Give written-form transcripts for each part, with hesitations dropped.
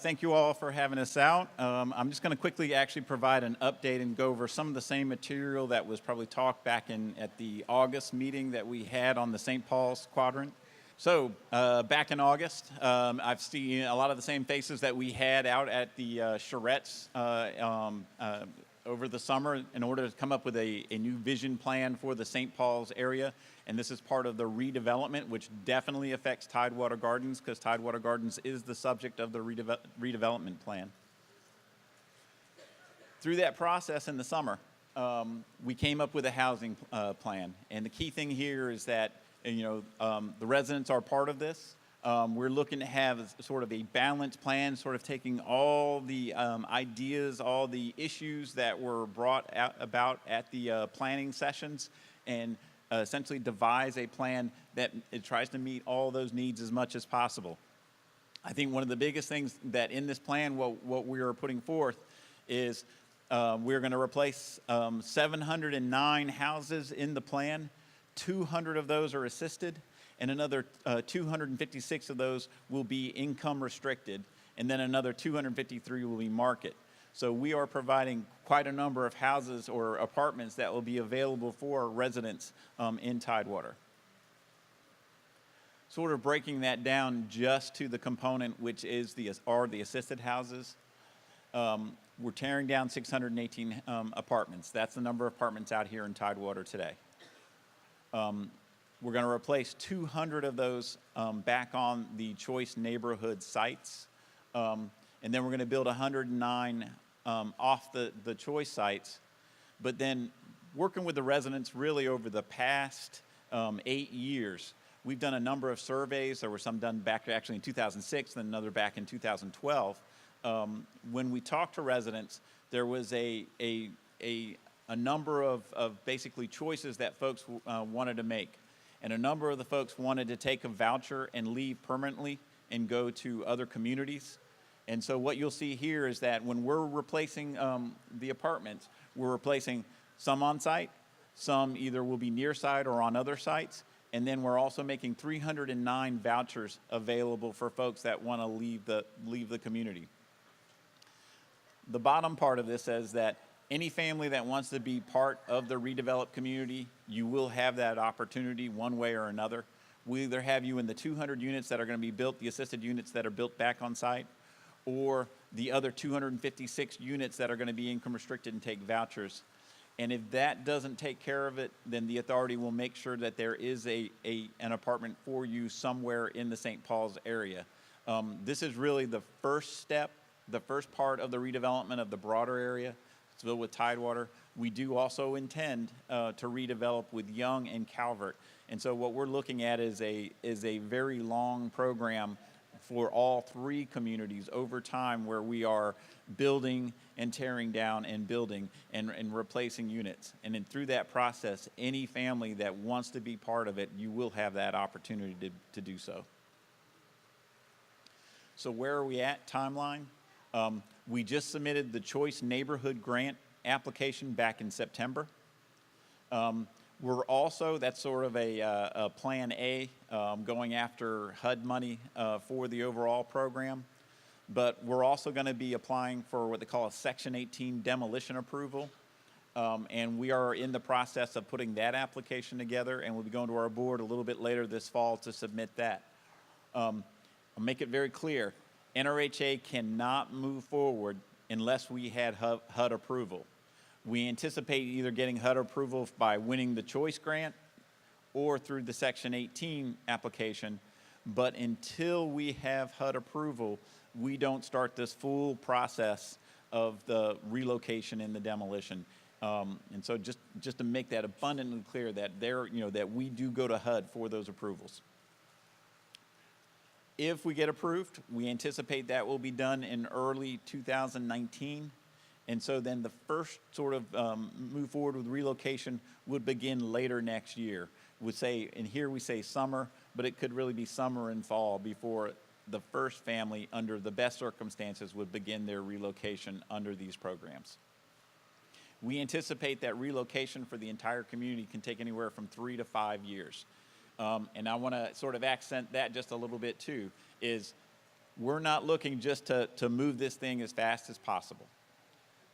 Thank you all for having us out. I'm just going to quickly actually provide an update and go over some of the same material that was probably talked back at the August meeting that we had on the St. Paul's quadrant. So back in August, I've seen a lot of the same faces that we had out at the charrettes over the summer in order to come up with a new vision plan for the St. Paul's area. And this is part of the redevelopment, which definitely affects Tidewater Gardens, because Tidewater Gardens is the subject of the redevelopment plan. Through that process in the summer, we came up with a housing plan. And the key thing here is that the residents are part of this. We're looking to have sort of a balanced plan, sort of taking all the ideas, all the issues that were brought about at the planning sessions, and essentially devise a plan that it tries to meet all those needs as much as possible. I think one of the biggest things that in this plan, what we are putting forth is we're going to replace 709 houses in the plan. 200 of those are assisted, and another 256 of those will be income restricted, and then another 253 will be market. So we are providing quite a number of houses or apartments that will be available for residents in Tidewater. Sort of breaking that down just to the component which is the assisted houses. We're tearing down 618 apartments. That's the number of apartments out here in Tidewater today. We're going to replace 200 of those back on the choice neighborhood sites. And then we're going to build 109 off the choice sites. But then working with the residents really over the past 8 years, we've done a number of surveys. There were some done back actually in 2006, then another back in 2012. When we talked to residents, there was a number of basically choices that folks wanted to make. And a number of the folks wanted to take a voucher and leave permanently and go to other communities. And so what you'll see here is that when we're replacing the apartments, we're replacing some on site, some either will be near site or on other sites, and then we're also making 309 vouchers available for folks that want to leave the community. The bottom part of this says that any family that wants to be part of the redeveloped community, you will have that opportunity one way or another. We either have you in the 200 units that are going to be built, the assisted units that are built back on site, or the other 256 units that are going to be income restricted and take vouchers. And if that doesn't take care of it, then the authority will make sure that there is an apartment for you somewhere in the St. Paul's area. This is really the first step, the first part of the redevelopment of the broader area. So with Tidewater, we do also intend to redevelop with Young and Calvert. And so what we're looking at is a very long program for all three communities over time, where we are building and tearing down and building and replacing units. And then through that process, any family that wants to be part of it, you will have that opportunity to do so. So where are we at timeline? We just submitted the Choice Neighborhood Grant application back in September. We're also, that's sort of a plan A, going after HUD money for the overall program. But we're also going to be applying for what they call a Section 18 demolition approval. And we are in the process of putting that application together, and we'll be going to our board a little bit later this fall to submit that. I'll make it very clear, NRHA cannot move forward unless we had HUD approval. We anticipate either getting HUD approval by winning the choice grant or through the Section 18 application, but until we have HUD approval, we don't start this full process of the relocation and the demolition. And so just to make that abundantly clear that that we do go to HUD for those approvals. If we get approved, we anticipate that will be done in early 2019. And so then the first sort of move forward with relocation would begin later next year. And here we say summer, but it could really be summer and fall before the first family, under the best circumstances, would begin their relocation under these programs. We anticipate that relocation for the entire community can take anywhere from 3 to 5 years. And I want to sort of accent that just a little bit too, is we're not looking just to move this thing as fast as possible.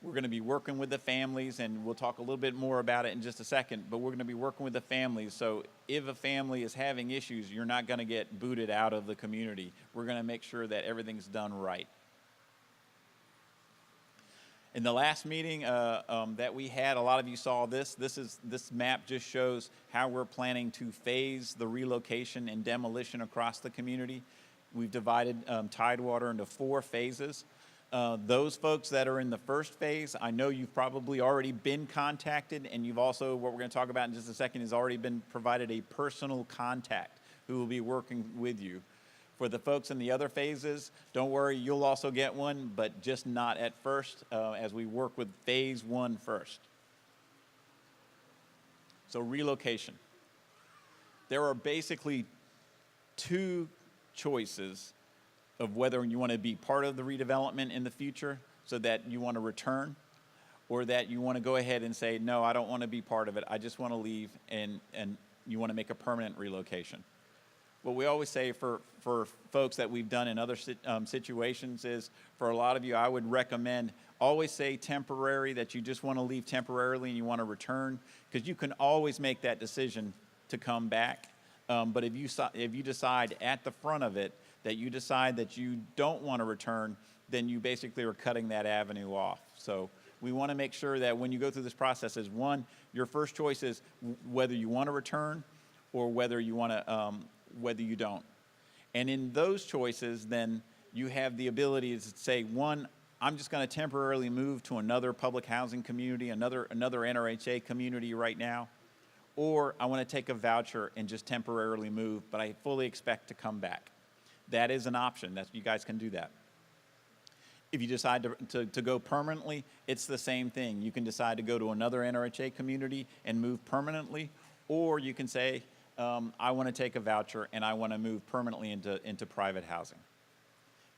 We're going to be working with the families, and we'll talk a little bit more about it in just a second, but we're going to be working with the families. So if a family is having issues, you're not going to get booted out of the community. We're going to make sure that everything's done right. In the last meeting that we had, a lot of you saw this. This map just shows how we're planning to phase the relocation and demolition across the community. We've divided Tidewater into 4 phases. Those folks that are in the first phase, I know you've probably already been contacted, and you've also, what we're going to talk about in just a second, has already been provided a personal contact who will be working with you. For the folks in the other phases, don't worry, you'll also get one, but just not at first, as we work with phase 1 first. So relocation. There are basically 2 choices of whether you want to be part of the redevelopment in the future, so that you want to return, or that you want to go ahead and say, no, I don't want to be part of it, I just want to leave, and you want to make a permanent relocation. What we always say for folks that we've done in other situations is, for a lot of you, I would recommend always say temporary, that you just want to leave temporarily and you want to return, because you can always make that decision to come back. But if you decide at the front of it that you decide that you don't want to return, then you basically are cutting that avenue off. So we want to make sure that when you go through this process, is one, your first choice is whether you want to return or whether you want to, whether you don't. And in those choices, then you have the ability to say, one, I'm just going to temporarily move to another public housing community, another NRHA community right now, or I want to take a voucher and just temporarily move, but I fully expect to come back. That is an option. You guys can do that. If you decide to go permanently, it's the same thing. You can decide to go to another NRHA community and move permanently, or you can say, I want to take a voucher and I want to move permanently into private housing.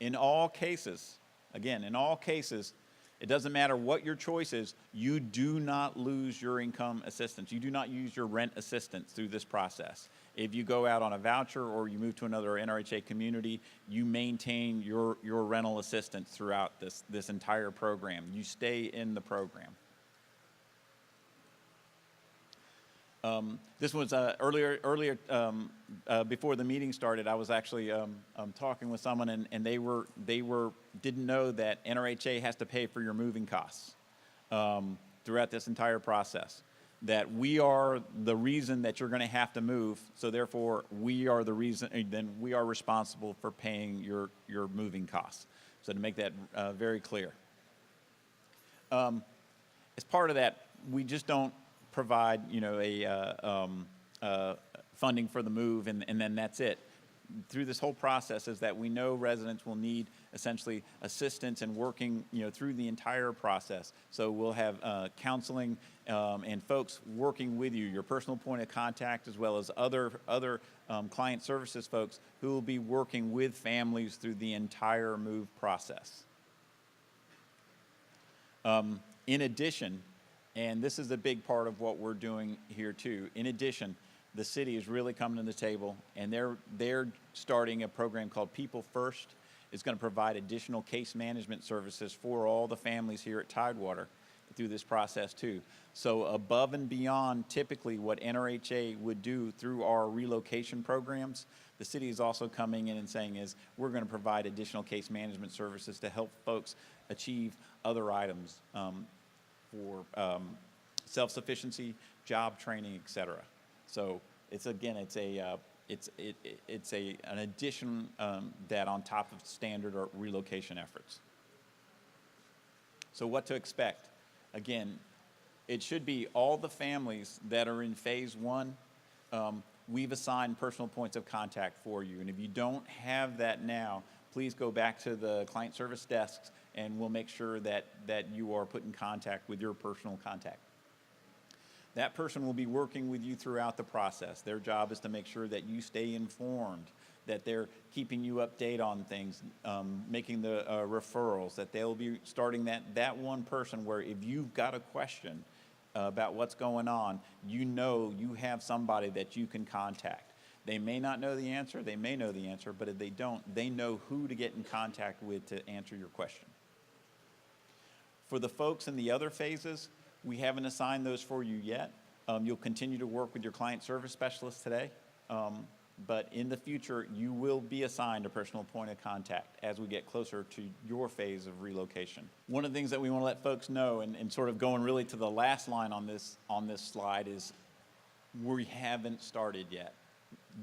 In all cases, again, in all cases, it doesn't matter what your choice is, you do not lose your income assistance. You do not use your rent assistance through this process. If you go out on a voucher or you move to another NRHA community, you maintain your rental assistance throughout this entire program. You stay in the program. This was earlier before the meeting started. I was actually talking with someone, and they didn't know that NRHA has to pay for your moving costs throughout this entire process. That we are the reason that you're going to have to move, so therefore we are the reason. Then we are responsible for paying your moving costs. So to make that very clear. As part of that, we just don't provide, funding for the move, and then that's it. Through this whole process is that we know residents will need essentially assistance in working, through the entire process. So we'll have counseling and folks working with you, your personal point of contact, as well as other client services folks who will be working with families through the entire move process. In addition, and this is a big part of what we're doing here too, in addition, the city is really coming to the table, and they're starting a program called People First. It's going to provide additional case management services for all the families here at Tidewater through this process too. So above and beyond typically what NRHA would do through our relocation programs, the city is also coming in and saying is we're going to provide additional case management services to help folks achieve other items for self-sufficiency, job training, et cetera. So it's an addition that on top of standard or relocation efforts. So what to expect? Again, it should be all the families that are in phase 1. We've assigned personal points of contact for you, and if you don't have that now, please go back to the client service desks, and we'll make sure that you are put in contact with your personal contact. That person will be working with you throughout the process. Their job is to make sure that you stay informed, that they're keeping you updated on things, making the referrals, that they'll be starting that one person where if you've got a question about what's going on, you have somebody that you can contact. They may not know the answer, they may know the answer, but if they don't, they know who to get in contact with to answer your question. For the folks in the other phases, we haven't assigned those for you yet. You'll continue to work with your client service specialist today, but in the future, you will be assigned a personal point of contact as we get closer to your phase of relocation. One of the things that we want to let folks know, and sort of going really to the last line on this slide, is we haven't started yet.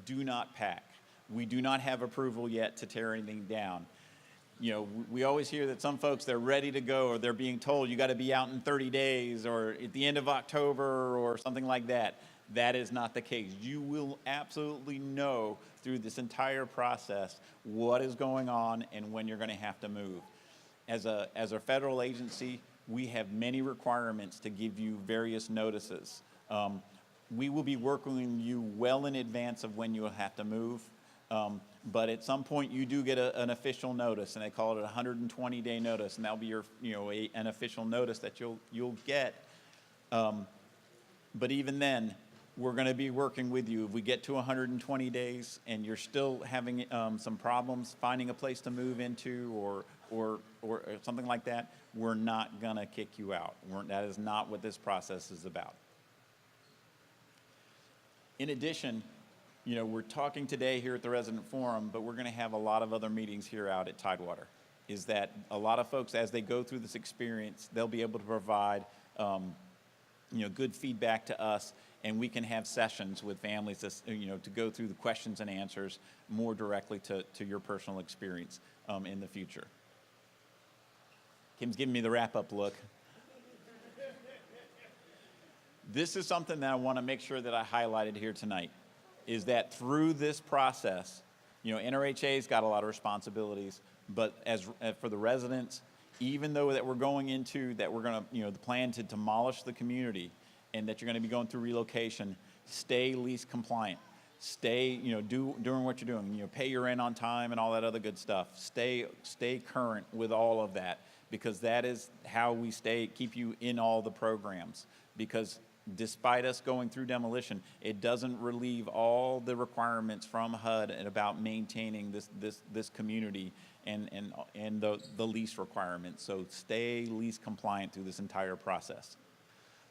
Do not pack. We do not have approval yet to tear anything down. You know, we always hear that some folks, they're ready to go, or they're being told you got to be out in 30 days or at the end of October or something like that. That is not the case. You will absolutely know through this entire process what is going on and when you're going to have to move. As a federal agency, we have many requirements to give you various notices. We will be working with you well in advance of when you will have to move. But at some point you do get an official notice, and they call it a 120-day notice, and that'll be your, an official notice that you'll get. But even then, we're going to be working with you. If we get to 120 days and you're still having some problems finding a place to move into or something like that, we're not going to kick you out. That is not what this process is about. In addition, we're talking today here at the Resident Forum, but we're going to have a lot of other meetings here out at Tidewater. Is that a lot of folks, as they go through this experience, they'll be able to provide, good feedback to us, and we can have sessions with families, to go through the questions and answers more directly to your personal experience in the future. Kim's giving me the wrap-up look. This is something that I want to make sure that I highlighted here tonight, is that through this process, NRHA's got a lot of responsibilities, but as for the residents, even though that we're going into that we're going to, the plan to demolish the community and that you're going to be going through relocation, stay lease compliant. Stay, doing what you're doing. Pay your rent on time and all that other good stuff. Stay current with all of that, because that is how we keep you in all the programs. Because despite us going through demolition, it doesn't relieve all the requirements from HUD and about maintaining this community and the lease requirements. So stay lease compliant through this entire process.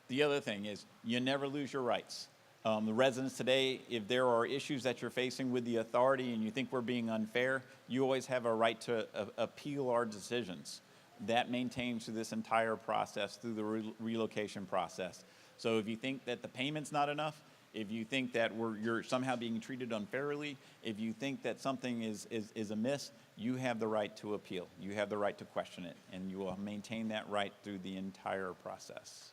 The other thing is, you never lose your rights. The residents today, if there are issues that you're facing with the authority and you think we're being unfair, you always have a right to appeal our decisions. That maintains through this entire process, through the relocation process. So if you think that the payment's not enough, if you think that you're somehow being treated unfairly, if you think that something is amiss, you have the right to appeal. You have the right to question it, and you will maintain that right through the entire process.